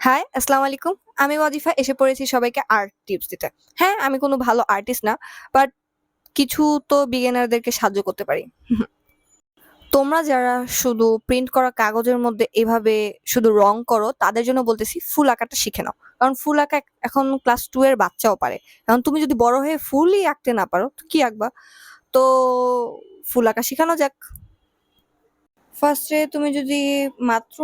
High, আসসালামু আলাইকুম। আমি ওয়াজিফা এসে পড়েছি সবাইকে আর্ট টিপস দিতে। হ্যাঁ, আমি কোনো ভালো আর্টিস্ট না, বাট কিছু তো বিগিনারদেরকে সাহায্য করতে পারি। তোমরা যারা শুধু প্রিন্ট করা কাগজের মধ্যে এভাবে শুধু রং করো, তাদের জন্য বলতেছি ফুল আঁকাটা শিখে নাও। কারণ ফুল আঁকা এখন ক্লাস 2 এর বাচ্চাও পারে। এখন তুমি যদি বড় হয়ে ফুলই আঁকতে না পারো, তো কি আঁকবা? তো ফুল আঁকা শিখানো যাক। ফার্স্টে তুমি যদি মাত্র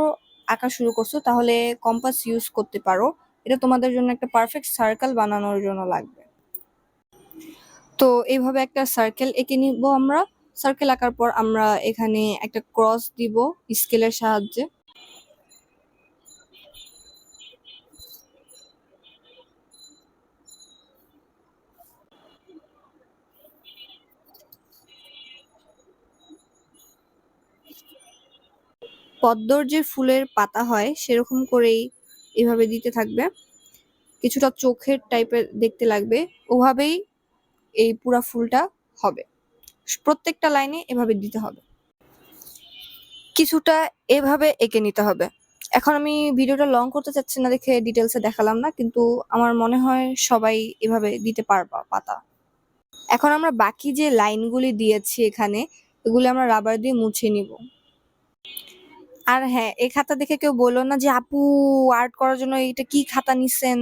আঁকা শুরু করছো তাহলে কম্পাস ইউজ করতে পারো। এটা তোমাদের জন্য একটা পারফেক্ট সার্কেল বানানোর জন্য লাগবে। তো এইভাবে একটা সার্কেল এঁকে নিব আমরা। সার্কেল আঁকার পর আমরা এখানে একটা ক্রস দিব স্কেলের সাহায্যে। পদ্মর যে ফুলের পাতা হয় সেরকম করেই এভাবে দিতে থাকবে। কিছুটা চোখের টাইপের দেখতে লাগবে, ওভাবেই এই পুরা ফুলটা হবে। প্রত্যেকটা লাইনে এভাবে দিতে হবে। কিছুটা এভাবে এঁকে নিতে হবে। এখন আমি ভিডিওটা লং করতে চাচ্ছি না দেখে ডিটেলসে দেখালাম না, কিন্তু আমার মনে হয় সবাই এভাবে দিতে পারবা পাতা। এখন আমরা বাকি যে লাইনগুলি দিয়েছি এখানে, এগুলি আমরা রাবার দিয়ে মুছে নিব। আর হ্যাঁ, এই খাতা দেখে কেউ বললো না যে আপু আর্ট করার জন্য এটা কি খাতা নিছেন,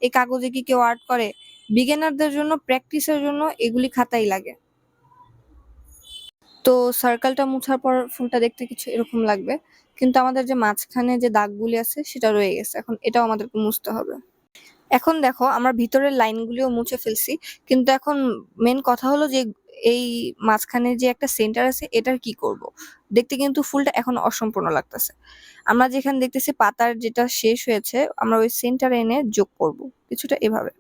এই কাগজে কি কেউ আর্ট করে? বিগিনারদের জন্য প্র্যাকটিসের জন্য এগুলি খাতাই লাগে। তো সার্কেলটা মুছার পর ফুলটা দেখতে কিছু এরকম লাগবে, কিন্তু আমাদের যে মাঝখানে যে দাগগুলি আছে সেটা রয়ে গেছে, এখন এটাও আমাদেরকে মুছতে হবে। এখন দেখো আমরা ভিতরের লাইনগুলিও মুছে ফেলছি, কিন্তু এখন মেন কথা হলো যে এই মাঝখানে যে একটা সেন্টার আছে এটার কি করব। দেখতে কিন্তু ফুলটা এখন অসম্পূর্ণ লাগতেছে। আমরা যেখানে দেখতেছি পাতার যেটা শেষ হয়েছে আমরা ওই সেন্টারে এনে যোগ করব কিছুটা এভাবে।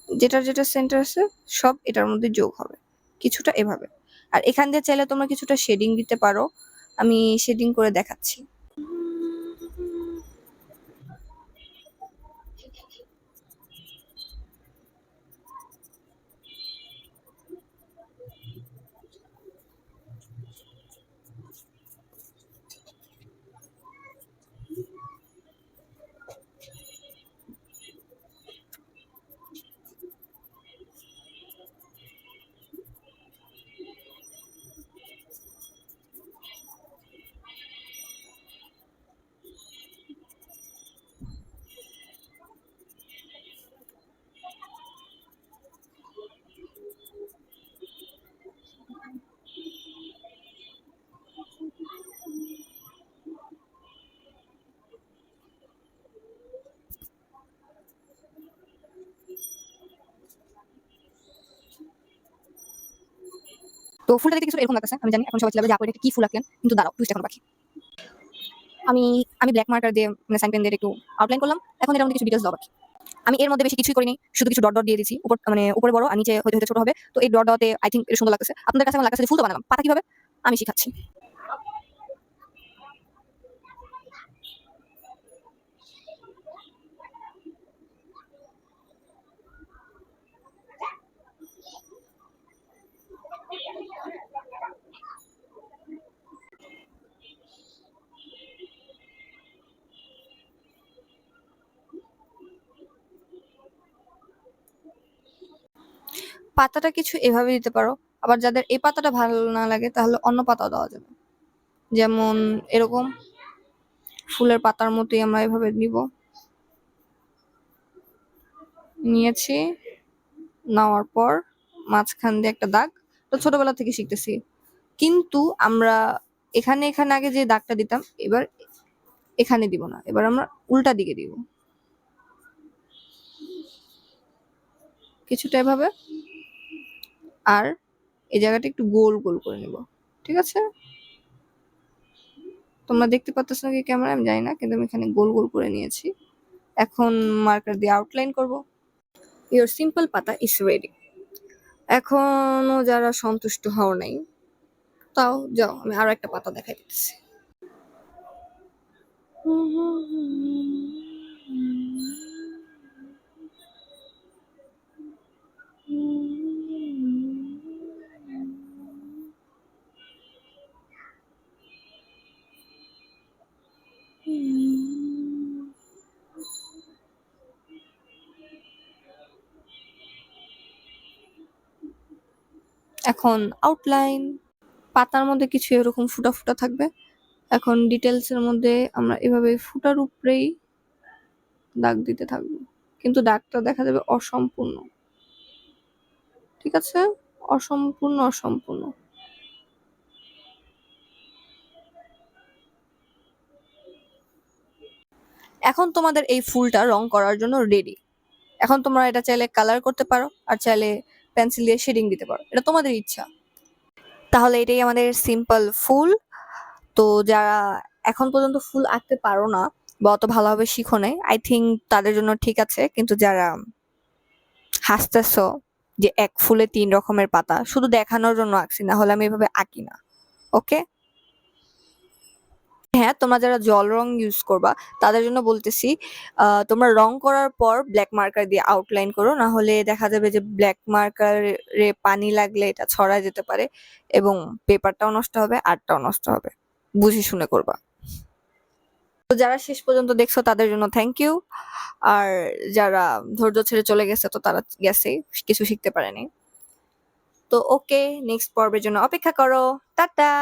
যেটার যেটা সেন্টার আছে সব এটার মধ্যে যোগ হবে কিছুটা এভাবে। আর এখান দিয়ে চাইলে তোমরা কিছুটা শেডিং দিতে পারো, আমি শেডিং করে দেখাচ্ছি। তো ফুলটা দেখতে কিছু এরকম লাগতেছে, আমি জানি এখন সবাই চিল্লাবে যে আপু এটা কি ফুল আঁকলেন, কিন্তু দাঁড়াও টুইস্ট এখন বাকি। আমি আমি ব্ল্যাক মার্কার দিয়ে মানে সাইন পেন দিয়ে একটু আউটলাইন করলাম। এখন এটার মধ্যে কিছু ডিটেলস দেওয়া বাকি। আমি এর মধ্যে বেশি কিছুই করিনি, শুধু কিছু ডট ডট দিয়ে দিয়েছি। উপর মানে উপরে বড় আর নিচে হইতে হইতে ছোট হবে। তো এই ডট ডটে আই থিংক এটা সুন্দর লাগতেছে। আপনাদের কাছে কেমন লাগতেছে? যে ফুল তো বানালাম, পাতা কিভাবে আমি শিখাচ্ছি। পাতাটা কিছু এভাবে দিতে পারো, আবার যাদের এই পাতাটা ভালো না লাগে তাহলে অন্য পাতাও দেওয়া যাবে। যেমন এরকম ফুলের পাতার মতোই আমরা এভাবে নিব, নিয়েছি। নেওয়ার পর মাঝখান দিয়ে একটা দাগ। তো ছোটবেলা থেকে শিখতেছি, কিন্তু আমরা এখানে এখানে আগে যে দাগটা দিতাম এবার এখানে দিব না, এবার আমরা উল্টা দিকে দিব কিছুটা এভাবে। আর এই জায়গাটা একটু গোল গোল করে নিব, ঠিক আছে? তোমরা দেখতে পাচ্ছ নাকি ক্যামেরা আমি জানি না, কিন্তু আমি এখানে গোল গোল করে নিয়েছি। এখন মার্কার দিয়ে আউটলাইন করব। ইওর সিম্পল পাতা ইজ রেডি। এখনো যারা সন্তুষ্ট হও নাই, তাও যাও আমি আরো একটা পাতা দেখাই দিতেছি। এখন আউটলাইন, পাতার মধ্যে কিছু এরকম ফুটা ফুটা থাকবে। এখন ডিটেলসের মধ্যে আমরা এভাবে ফুটার উপরেই দাগ দিতে থাকবো, কিন্তু দাগটা দেখা যাবে অসম্পূর্ণ। ঠিক আছে, অসম্পূর্ণ। এখন তোমাদের এই ফুলটা রং করার জন্য রেডি। এখন তোমরা এটা চাইলে কালার করতে পারো, আর চাইলে পেন্সিল দিয়ে শেডিং দিতে পারো, এটা তোমাদের ইচ্ছা। তাহলে এটাই আমাদের সিম্পল ফুল। তো যারা এখন পর্যন্ত ফুল আঁকতে পারো না বা অত ভালোভাবে শিখো নাই, আই থিঙ্ক তাদের জন্য ঠিক আছে। কিন্তু যারা হাসতেছো যে এক ফুলে 3 রকমের পাতা, শুধু দেখানোর জন্য আঁকছি, না হলে আমি এভাবে আঁকি না। ওকে, হ্যাঁ, তোমরা যারা জল রং ইউজ করবা তাদের জন্য বলতেছি, তোমরা রং করার পর ব্ল্যাক মার্কার দিয়ে আউটলাইন করো, না হলে দেখা যাবে যে ব্ল্যাক মার্কারে পানি লাগলে এটা ছড়ায় যেতে পারে এবং পেপারটাও নষ্ট হবে, আর্টটাও নষ্ট হবে। বুঝে শুনে করবা। তো যারা শেষ পর্যন্ত দেখছো তাদের জন্য থ্যাংক ইউ। আর যারা ধৈর্য ছেড়ে চলে গেছে তো তারা গেছে, কিছু শিখতে পারেনি। তো ওকে, নেক্সট পর্বের জন্য অপেক্ষা করো। টাটা।